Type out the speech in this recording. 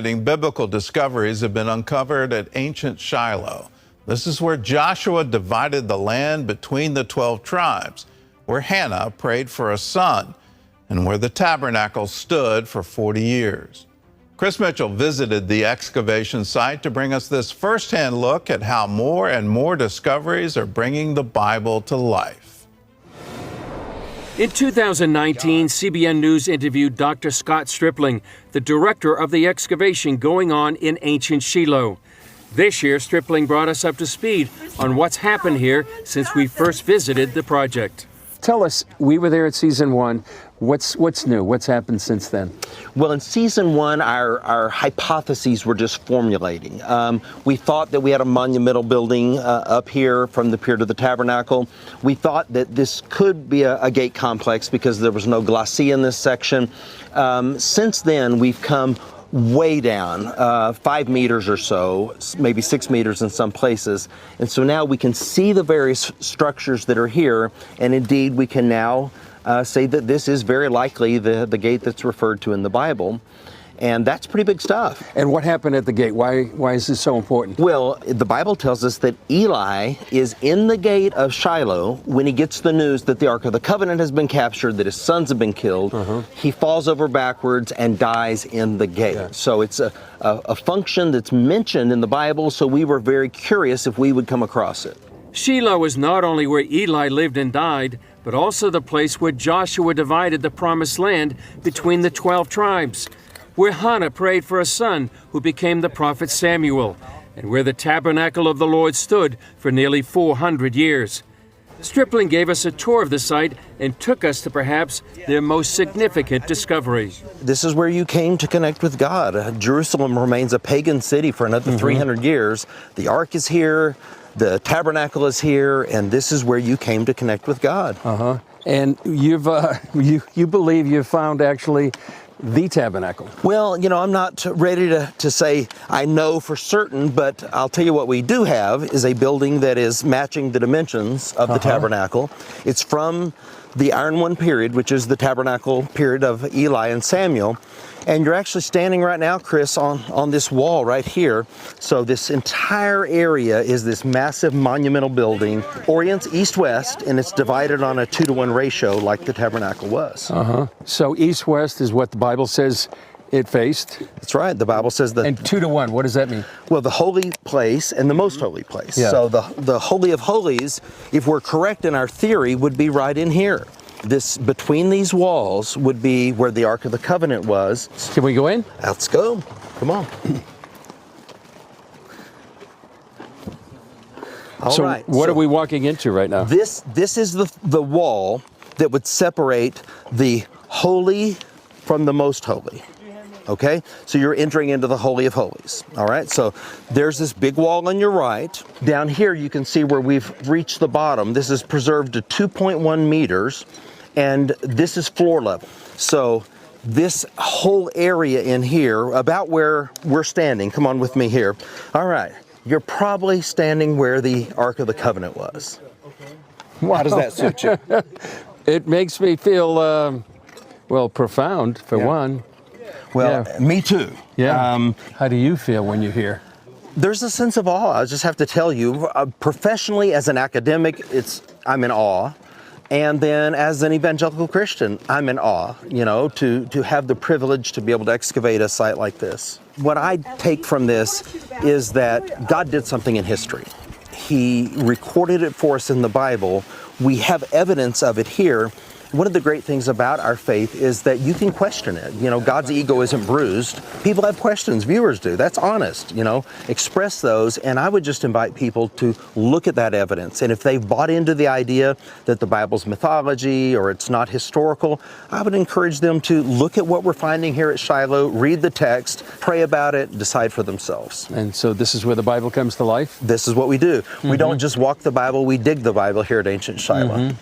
Biblical discoveries have been uncovered at ancient Shiloh. This is where Joshua divided the land between the 12 tribes, where Hannah prayed for a son, and where the tabernacle stood for 40 years. Chris Mitchell visited the excavation site to bring us this firsthand look at how more and more discoveries are bringing the Bible to life. In 2019, CBN News interviewed Dr. Scott Stripling, the director of the excavation going on in ancient Shiloh. This year, Stripling brought us up to speed on what's happened here since we first visited the project. Tell us, we were there at season 1. What's new? What's happened since then? Well, in season 1, our hypotheses were just formulating. We thought that we had a monumental building up here from the pier to the tabernacle. We thought that this could be a gate complex because there was no glacis in this section. Since then, we've come way down, 5 meters or so, maybe 6 meters in some places. And so now we can see the various structures that are here, and indeed we can now say that this is very likely the gate that's referred to in the Bible. And that's pretty big stuff. And what happened at the gate? Why is this so important? Well, the Bible tells us that Eli is in the gate of Shiloh when he gets the news that the Ark of the Covenant has been captured, that his sons have been killed. He falls over backwards and dies in the gate. Yeah. So it's a function that's mentioned in the Bible, so we were very curious if we would come across it. Shiloh is not only where Eli lived and died, but also the place where Joshua divided the promised land between the 12 tribes, where Hannah prayed for a son who became the prophet Samuel, and where the tabernacle of the Lord stood for nearly 400 years. Stripling gave us a tour of the site and took us to perhaps their most significant discovery. This is where you came to connect with God. Jerusalem remains a pagan city for another 300 years. The Ark is here, the tabernacle is here, and this is where you came to connect with God. And you've you believe you've found actually the tabernacle. Well, you know, I'm not ready to say I know for certain, but I'll tell you what we do have is a building that is matching the dimensions of the tabernacle. It's from the Iron One period, which is the tabernacle period of Eli and Samuel. And you're actually standing right now, Chris, on this wall right here. So this entire area is this massive monumental building, orients east-west, and it's divided on a 2-to-1 ratio like the tabernacle was. So east-west is what the Bible says it faced. That's right. The Bible says that. And 2-to-1, what does that mean? Well, the holy place and the most holy place. Yeah. So the Holy of Holies, if we're correct in our theory, would be right in here. This, between these walls, would be where the Ark of the Covenant was. Can we go in? Let's go. Come on. All so right. What are we walking into right now? This is the wall that would separate the holy from the most holy. Okay? So you're entering into the Holy of Holies. All right? So there's this big wall on your right. Down here you can see where we've reached the bottom. This is preserved to 2.1 meters. And this is floor level. So this whole area in here, about where we're standing, come on with me here. All right, you're probably standing where the Ark of the Covenant was. Wow. How does that suit you? It makes me feel, well, profound, for one. Well, me too. Yeah. How do you feel when you're here? There's a sense of awe. I just have to tell you, professionally as an academic, I'm in awe. And then as an evangelical Christian, I'm in awe, you know, to have the privilege to be able to excavate a site like this. What I take from this is that God did something in history. He recorded it for us in the Bible. We have evidence of it here. One of the great things about our faith is that you can question it. You know, God's ego isn't bruised. People have questions, viewers do. That's honest, you know. Express those, and I would just invite people to look at that evidence. And if they've bought into the idea that the Bible's mythology or it's not historical, I would encourage them to look at what we're finding here at Shiloh, read the text, pray about it, decide for themselves. And so this is where the Bible comes to life? This is what we do. We don't just walk the Bible, we dig the Bible here at Ancient Shiloh.